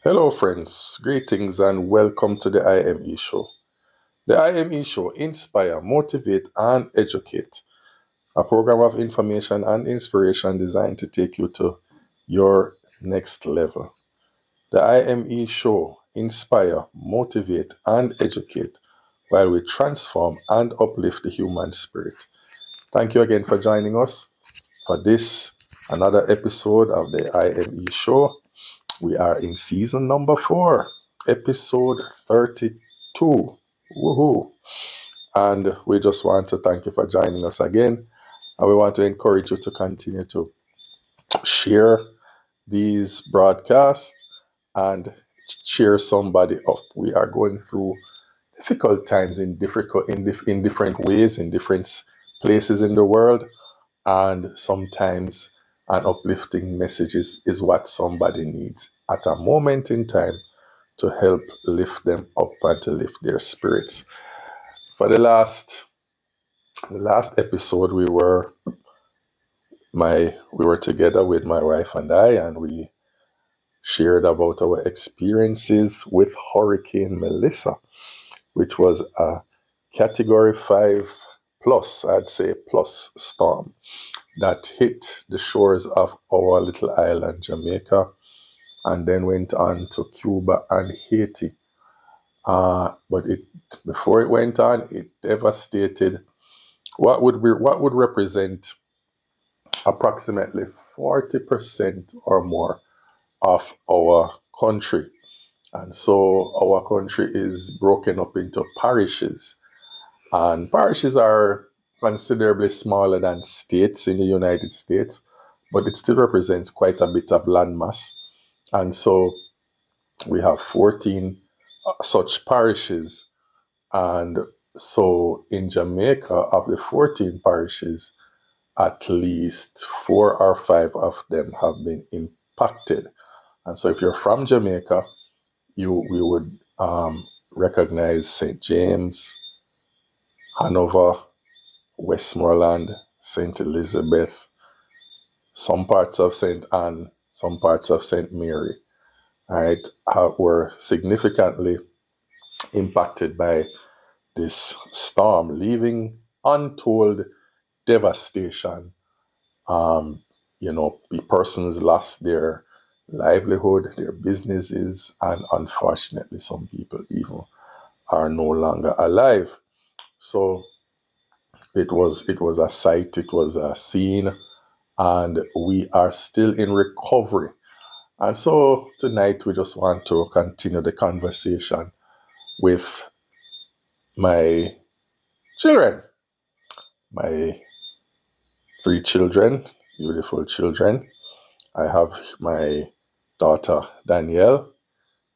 Hello, friends. Greetings and welcome to the IME Show. The IME Show inspire, motivate, and educate. A program of information and inspiration designed to take you to your next level. The IME Show inspire, motivate, and educate while we transform and uplift the human spirit. Thank you again for joining us for this another episode of the IME Show. We are in season number 4, episode 32. Woohoo! And we just want to thank you for joining us again. And we want to encourage you to continue to share these broadcasts and cheer somebody up. We are going through difficult times in different ways, in different places in the world, and sometimes an uplifting message is what somebody needs at a moment in time to help lift them up and to lift their spirits. For the last episode, we were together with my wife and I, and we shared about our experiences with Hurricane Melissa, which was a Category 5 plus, I'd say plus storm that hit the shores of our little island, Jamaica, and then went on to Cuba and Haiti. But before it went on, it devastated what would represent approximately 40% or more of our country. And so our country is broken up into parishes, and parishes are considerably smaller than states in the United States, but it still represents quite a bit of landmass. And so we have 14 such parishes. And so in Jamaica, of the 14 parishes, at least 4 or 5 of them have been impacted. And so if you're from Jamaica, we would recognize St. James, Hanover, Westmoreland, St. Elizabeth, some parts of St. Anne, some parts of St. Mary, all right, were significantly impacted by this storm, leaving untold devastation. Um, the persons lost their livelihood, their businesses, and unfortunately, some people even are no longer alive. So it was a sight, it was a scene, and we are still in recovery. And so tonight we just want to continue the conversation with my children, my 3 children, beautiful children. I have my daughter Danielle,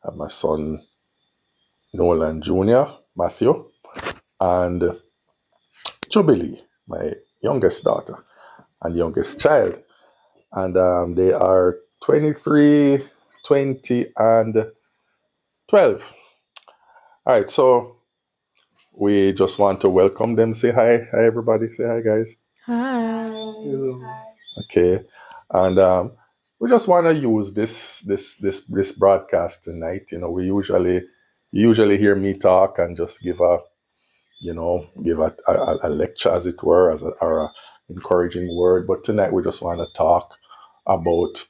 I have my son Noland Jr., Matthew, and Jubilee, my youngest daughter and youngest child. And they are 23, 20, and 12. All right, so we just want to welcome them. Say hi. Hi, everybody. Say hi, guys. Hi. Okay. And we just want to use this broadcast tonight. We usually hear me talk and just give a lecture, as it were, or a encouraging word. But tonight we just want to talk about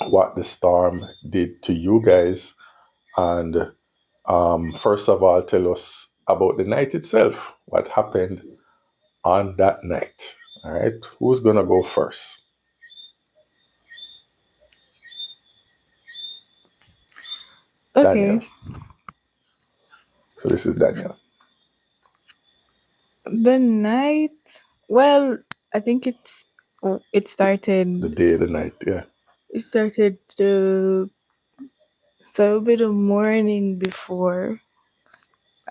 what the storm did to you guys, and first of all, tell us about the night itself. What happened on that night? All right, who's gonna go first? Daniel. Okay. So this is Daniel. The night. Well, I think it The started. day, the night. Yeah. It started so a bit of morning before,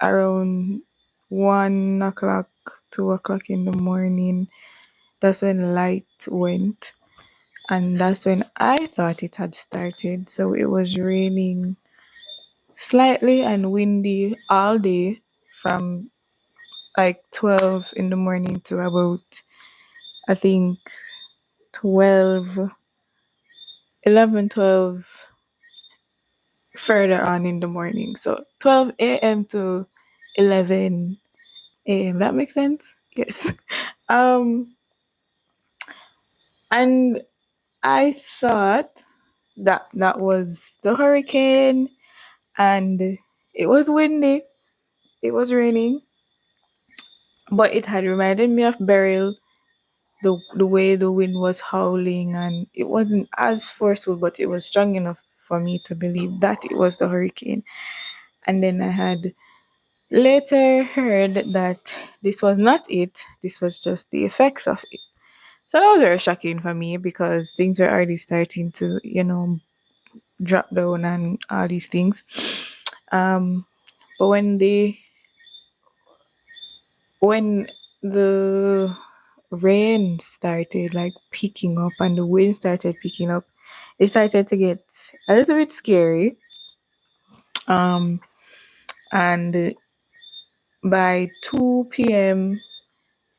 around 1 o'clock, 2 o'clock in the morning. That's when light went, and that's when I thought it had started. So it was raining slightly and windy all day from like 12 in the morning to about, I think, 12, 11, 12 further on in the morning. So 12 a.m. to 11 a.m. That makes sense? Yes. Um, and I thought that that was the hurricane, and it was windy, it was raining, but it had reminded me of Beryl, the way the wind was howling, and it wasn't as forceful, but it was strong enough for me to believe that it was the hurricane. And then I had later heard that this was not it, this was just the effects of it. So that was very shocking for me because things were already starting to, drop down and all these things. Um, but when the rain started like picking up and the wind started picking up, it started to get a little bit scary. Um, and by 2 p.m.,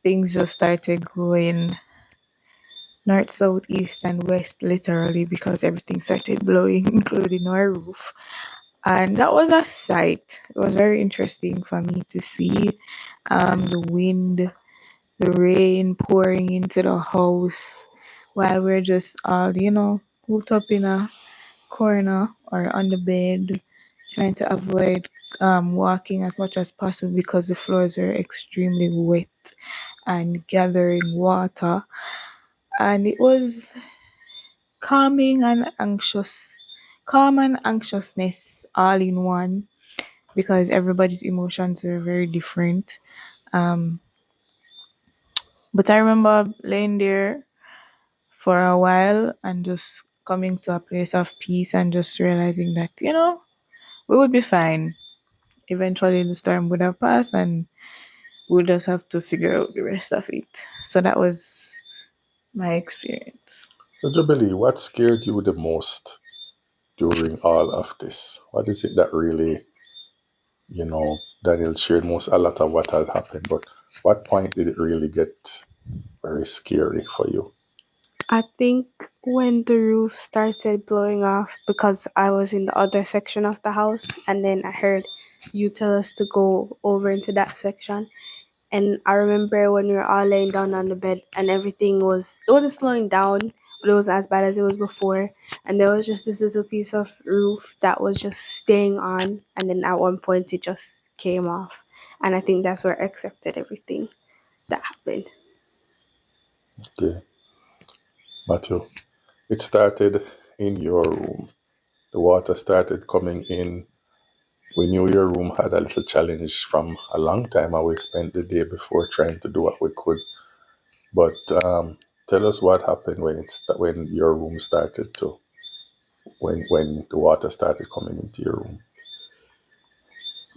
things just started going north, south, east, and west, literally, because everything started blowing, including our roof. And that was a sight. It was very interesting for me to see the wind, the rain pouring into the house while we're just all, hooked up in a corner or on the bed, trying to avoid walking as much as possible because the floors are extremely wet and gathering water. And it was calming and anxious, calm and anxiousness all in one because everybody's emotions were very different. Um, but I remember laying there for a while and just coming to a place of peace and just realizing that, we would be fine. Eventually, the storm would have passed and we'll just have to figure out the rest of it. So that was my experience. So, Jubilee, what scared you the most during all of this? What is it that really, Daniel shared most a lot of what had happened, but what point did it really get very scary for you? I think when the roof started blowing off because I was in the other section of the house and then I heard you tell us to go over into that section. And I remember when we were all laying down on the bed and everything was, it wasn't slowing down, but it was as bad as it was before. And there was just this little piece of roof that was just staying on. And then at one point it just came off. And I think that's where I accepted everything that happened. Okay, Matthew, it started in your room. The water started coming in. We knew your room had a little challenge from a long time, and we spent the day before trying to do what we could. But tell us what happened when your room started to when the water started coming into your room.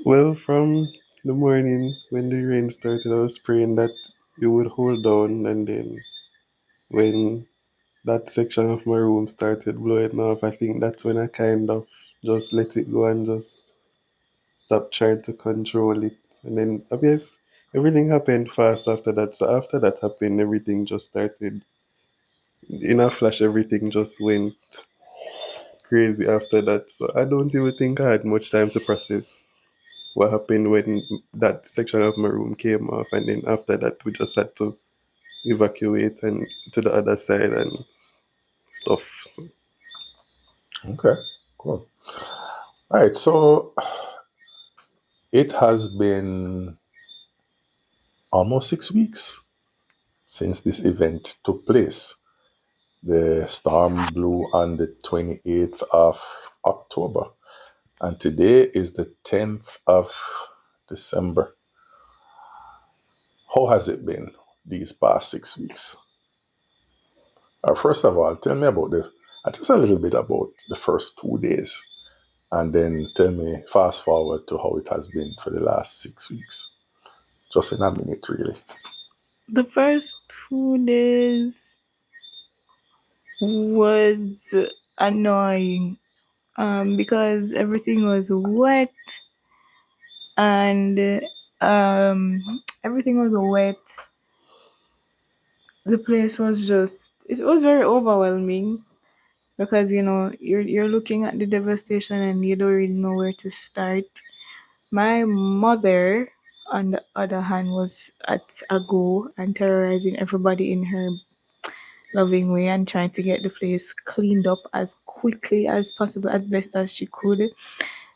Well, from the morning when the rain started, I was praying that it would hold down, and then when that section of my room started blowing off, I think that's when I kind of just let it go and just stopped trying to control it. And then I guess everything happened fast after that. So after that happened, everything just started in a flash. Everything just went crazy after that. So I don't even think I had much time to process what happened when that section of my room came off, and then after that we just had to evacuate and to the other side and stuff. So Okay, cool. All right, so it has been almost 6 weeks since this event took place. The storm blew on the 28th of October, and today is the 10th of December. How has it been these past 6 weeks? First of all, tell me about just a little bit about the first 2 days, and then tell me fast forward to how it has been for the last 6 weeks. Just in a minute, really. The first 2 days was annoying because everything was wet and everything was wet. The place was just, it was very overwhelming. because you're looking at the devastation and you don't really know where to start. My mother, on the other hand, was at a go and terrorizing everybody in her loving way and trying to get the place cleaned up as quickly as possible, as best as she could.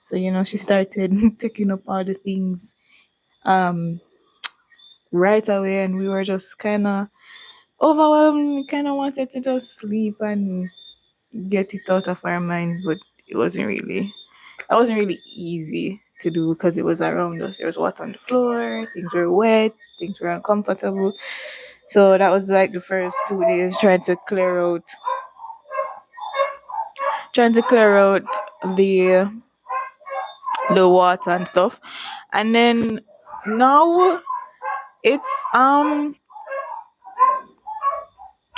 So, she started taking up all the things um right away, and we were just kind of overwhelmed, kind of wanted to just sleep and get it out of our minds, but it wasn't really. That wasn't really easy to do because it was around us. There was water on the floor, things were wet, things were uncomfortable. So that was like the first 2 days trying to clear out the the water and stuff. And then now it's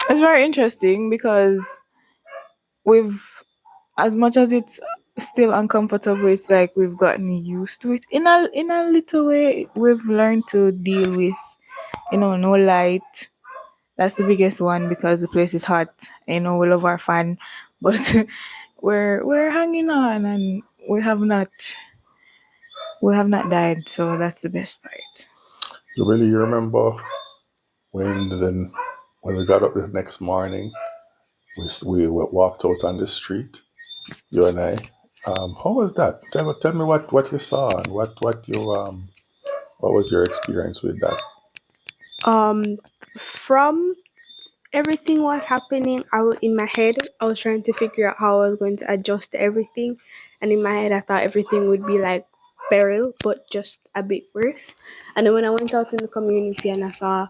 it's very interesting because we've, as much as it's still uncomfortable, it's like we've gotten used to it in a little way. We've learned to deal with no light. That's the biggest one because the place is hot. We love our fan, but we're hanging on, and we have not died, so that's the best part. You remember when we got up the next morning, we walked out on the street, you and I. How was that? Tell me what you saw and what was your experience with that? Um, from everything was happening, in my head, I was trying to figure out how I was going to adjust to everything, and in my head, I thought everything would be like Beryl, but just a bit worse. And then when I went out in the community and I saw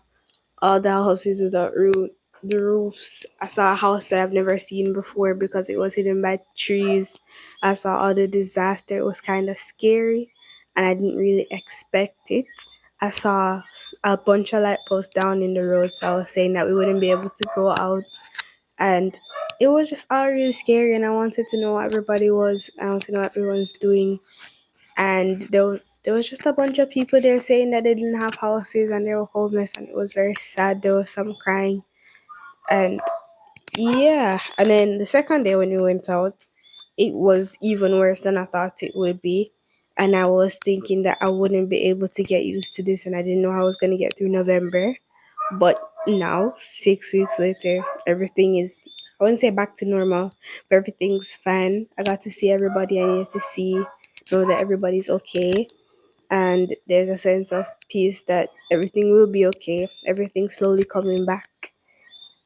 all the houses with the roofs. I saw a house that I've never seen before because it was hidden by trees. I saw all the disaster. It was kind of scary, and I didn't really expect it. I saw a bunch of light posts down in the road, so I was saying that we wouldn't be able to go out, and it was just all really scary. And I wanted to know what everybody was. I wanted to know what everyone's doing, and there was just a bunch of people there saying that they didn't have houses and they were homeless, and it was very sad. There was some crying, and yeah. And then the second day when we went out, it was even worse than I thought it would be, and I was thinking that I wouldn't be able to get used to this, and I didn't know how I was going to get through November. But now, 6 weeks later, everything is, I wouldn't say back to normal, but everything's fine. I got to see everybody I needed to see, know that everybody's okay, and there's a sense of peace that everything will be okay. Everything's slowly coming back,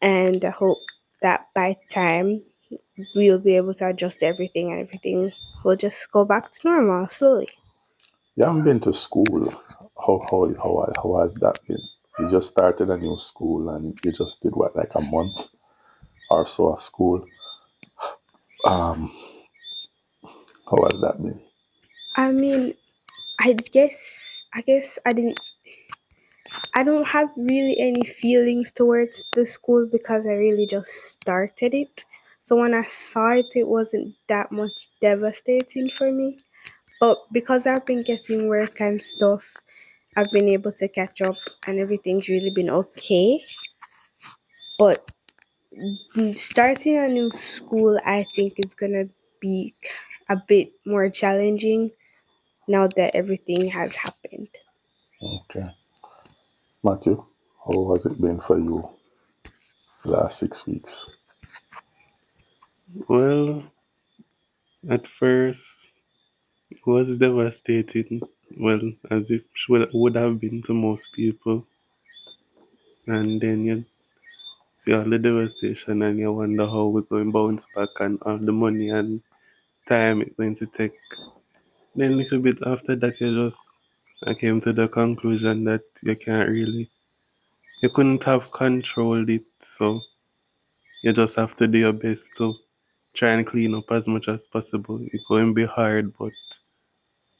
and I hope that by time we'll be able to adjust everything and everything will just go back to normal slowly. You haven't been to school. How has that been? You just started a new school and you just did what, like a month or so of school. Um, how has that been? I mean, I guess I don't have really any feelings towards the school because I really just started it. So when I saw it, it wasn't that much devastating for me. But because I've been getting work and stuff, I've been able to catch up and everything's really been okay. But starting a new school, I think is gonna be a bit more challenging now that everything has happened. Okay. Matthew, how has it been for you the last 6 weeks? Well, at first it was devastating. Well, as it would have been to most people. And then you see all the devastation and you wonder how we're going to bounce back and all the money and time it's going to take. Then a little bit after that, I came to the conclusion that you couldn't have controlled it. So you just have to do your best to try and clean up as much as possible. It's going to be hard, but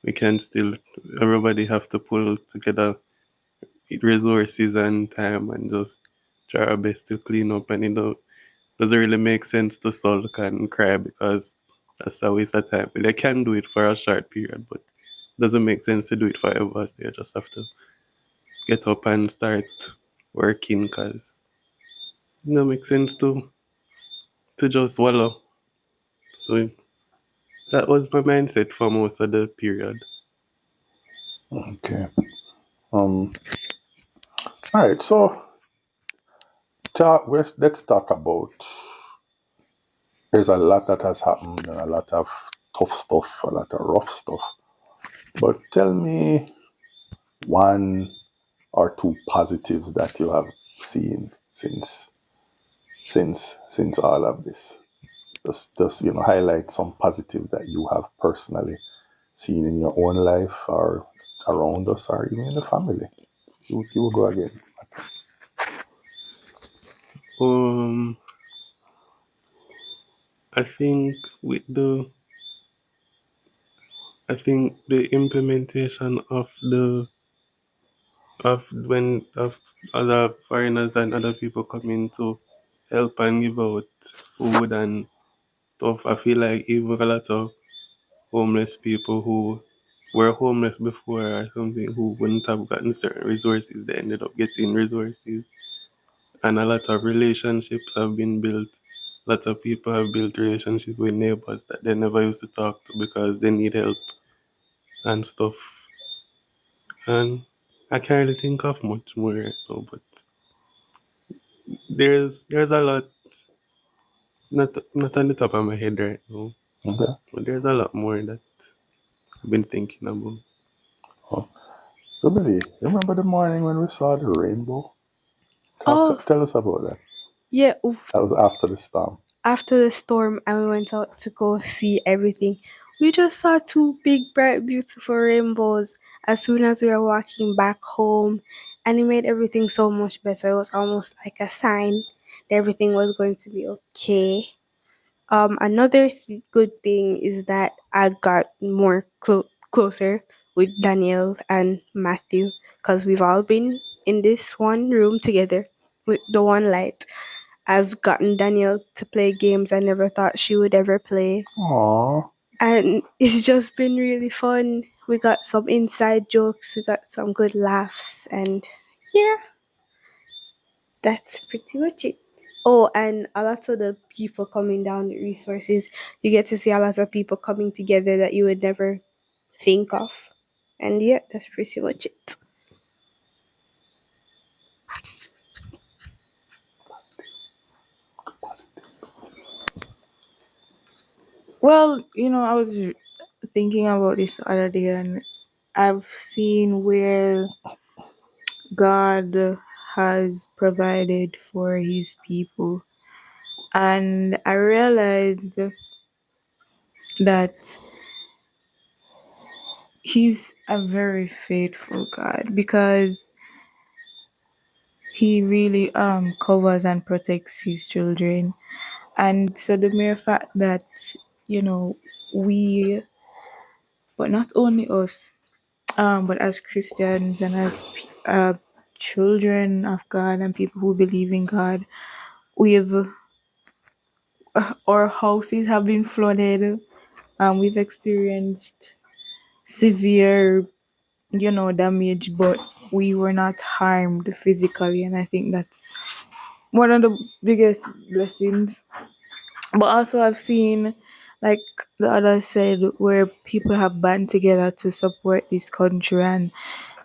we can still, everybody have to pull together resources and time and just try our best to clean up. And doesn't really make sense to sulk and cry because that's a waste of time. Well, you can do it for a short period, but it doesn't make sense to do it forever. So you just have to get up and start working because it doesn't make sense to just wallow. So that was my mindset for most of the period. Okay. Um. All right. So let's talk about. There's a lot that has happened and a lot of tough stuff, a lot of rough stuff. But tell me one or two positives that you have seen since all of this. Just highlight some positives that you have personally seen in your own life or around us or even in the family. You will go again. Um, I think the implementation of other foreigners and other people coming to help and give out food and stuff. I feel like even a lot of homeless people who were homeless before or something who wouldn't have gotten certain resources, they ended up getting resources. And a lot of relationships have been built. Lots of people have built relationships with neighbors that they never used to talk to because they need help and stuff. And I can't really think of much more right now, but there's a lot, not on the top of my head right now, Okay. but there's a lot more that I've been thinking about. Oh, so Billy, you remember the morning when we saw the rainbow? Oh, Tell us about that. yeah. That was after the storm. After the storm and we went out to go see everything, we just saw two big, bright, beautiful rainbows as soon as we were walking back home, and it made everything so much better. It was almost like a sign that everything was going to be okay. Another good thing is that I got more closer with Daniel and Matthew because we've all been in this one room together with the one light. I've gotten Danielle to play games I never thought she would ever play. Aww. And it's just been really fun. We got some inside jokes, we got some good laughs, and yeah, that's pretty much it. Oh, and a lot of the people coming down with resources, you get to see a lot of people coming together that you would never think of. And yeah, that's pretty much it. Well, I was thinking about this the other day, and I've seen where God has provided for his people. And I realized that he's a very faithful God because he really covers and protects his children. And so the mere fact that, you know, we, but not only us, but as Christians and as children of God and people who believe in God, we've our houses have been flooded. We've experienced severe, damage, but we were not harmed physically, and I think that's one of the biggest blessings. But also, I've seen, like the other said, where people have band together to support this country, and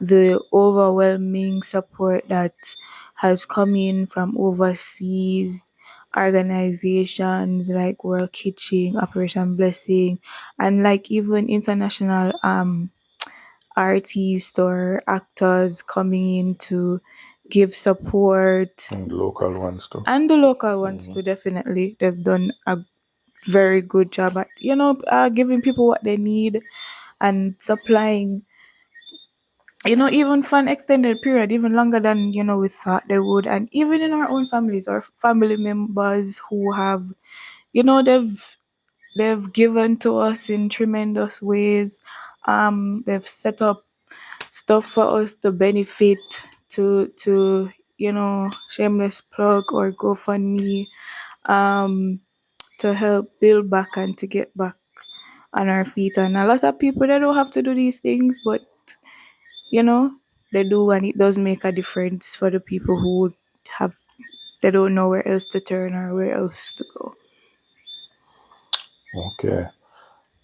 the overwhelming support that has come in from overseas organizations like World Kitchen, Operation Blessing, and like even international artists or actors coming in to give support, And the local ones too. and the local ones Hmm. too. Definitely, they've done a very good job at giving people what they need and supplying, even for an extended period, even longer than we thought they would. And even in our own families or family members who have, they've given to us in tremendous ways. They've set up stuff for us to benefit, to shameless plug or GoFundMe, um to help build back and to get back on our feet. And a lot of people, they don't have to do these things, but you know they do, and it does make a difference for the people who have, they don't know where else to turn or where else to go. Okay.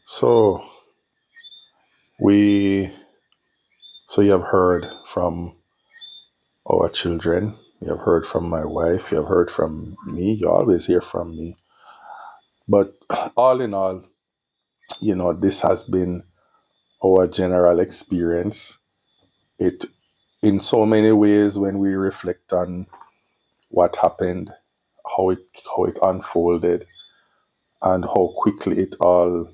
So we so you have heard from our children, you have heard from my wife, you have heard from me, you always hear from me. But all in all, this has been our general experience. It in so many ways when we reflect on what happened, how it unfolded, and how quickly it all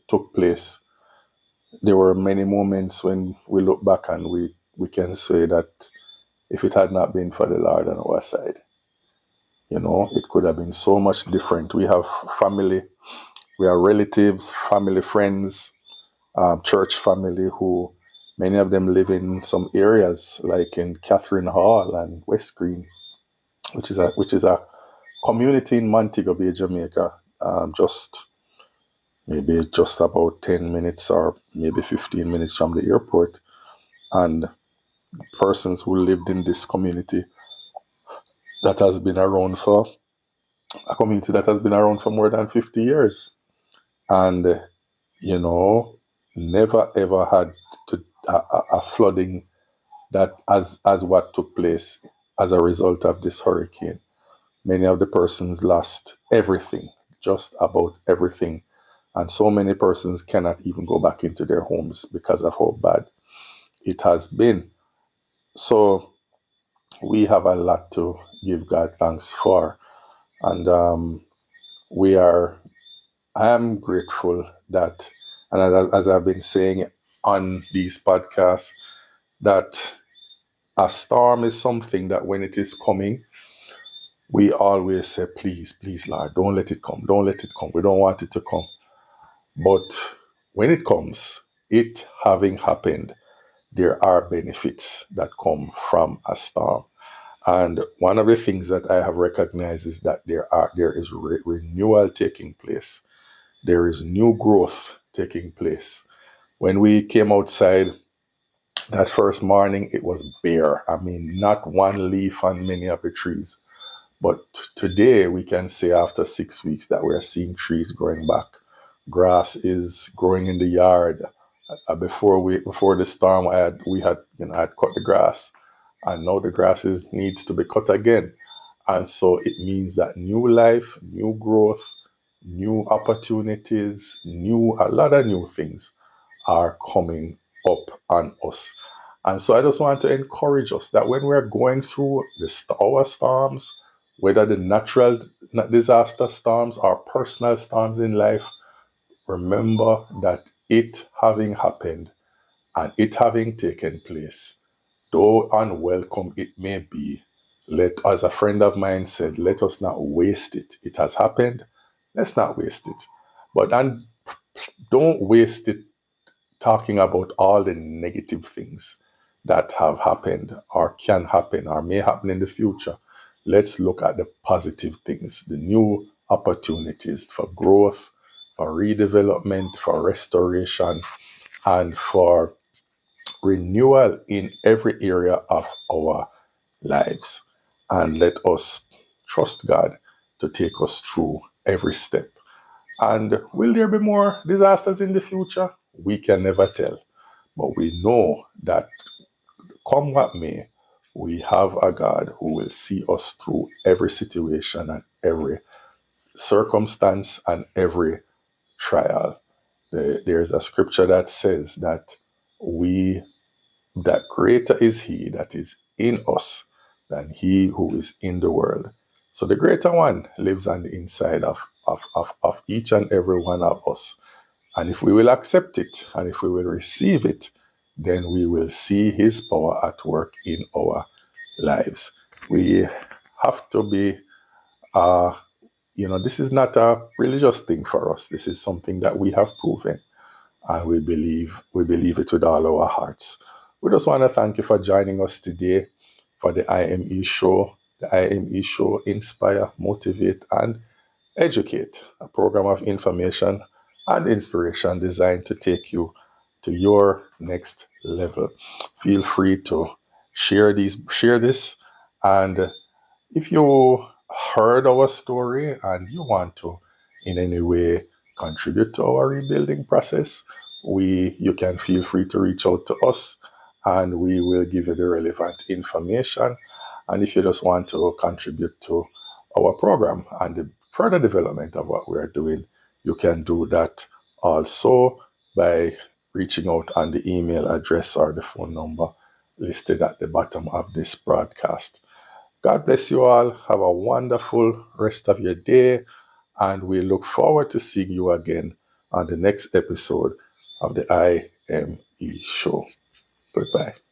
took place. There were many moments when we look back and we can say that if it had not been for the Lord on our side, it could have been so much different. We have family, we have relatives, family, friends, church family who many of them live in some areas like in Catherine Hall and West Green, which is a community in Montego Bay, Jamaica, just maybe just about 10 minutes or maybe 15 minutes from the airport. And persons who lived in this community that has been around for a community that has been around for more than 50 years. And, you know, never ever had a flooding that as what took place as a result of this hurricane. Many of the persons lost everything, just about everything. And so many persons cannot even go back into their homes because of how bad it has been. So we have a lot to give God thanks for. And we are, I am grateful that, and as I've been saying on these podcasts, that a storm is something that when it is coming, we always say, please, please, Lord, don't let it come. Don't let it come. We don't want it to come. But when it comes, it having happened, there are benefits that come from a storm. And one of the things that I have recognized is that there is renewal taking place. There is new growth taking place. When we came outside that first morning, it was bare. I mean, not one leaf on many of the trees. But today we can say after 6 weeks that we're seeing trees growing back. Grass is growing in the yard. Before the storm, I had cut the grass, and now the grass needs to be cut again. And so it means that new life, new growth, new opportunities, a lot of new things are coming up on us. And so I just want to encourage us that when we're going through our storms, whether the natural disaster storms or personal storms in life, remember that it having happened and it having taken place, though unwelcome it may be, as a friend of mine said, let us not waste it. It has happened. Let's not waste it. But and don't waste it talking about all the negative things that have happened or can happen or may happen in the future. Let's look at the positive things, the new opportunities for growth, for redevelopment, for restoration, and for renewal in every area of our lives. And let us trust God to take us through every step. And will there be more disasters in the future? We can never tell. But we know that come what may, we have a God who will see us through every situation and every circumstance and every trial. There's a scripture that says we that greater is he that is in us than he who is in the world. So the greater one lives on the inside of each and every one of us. And if we will accept it and if we will receive it, then we will see his power at work in our lives. We have to be, uh, this is not a religious thing for us. This is something that we have proven and we believe it with all our hearts. We just want to thank you for joining us today for the IME show. The IME show inspire, motivate, and educate, a program of information and inspiration designed to take you to your next level. Feel free to share this, and if you heard our story and you want to in any way contribute to our rebuilding process, you can feel free to reach out to us and we will give you the relevant information. And if you just want to contribute to our program and the further development of what we are doing, you can do that also by reaching out on the email address or the phone number listed at the bottom of this broadcast. God bless you all. Have a wonderful rest of your day, and we look forward to seeing you again on the next episode of the IME show. Goodbye.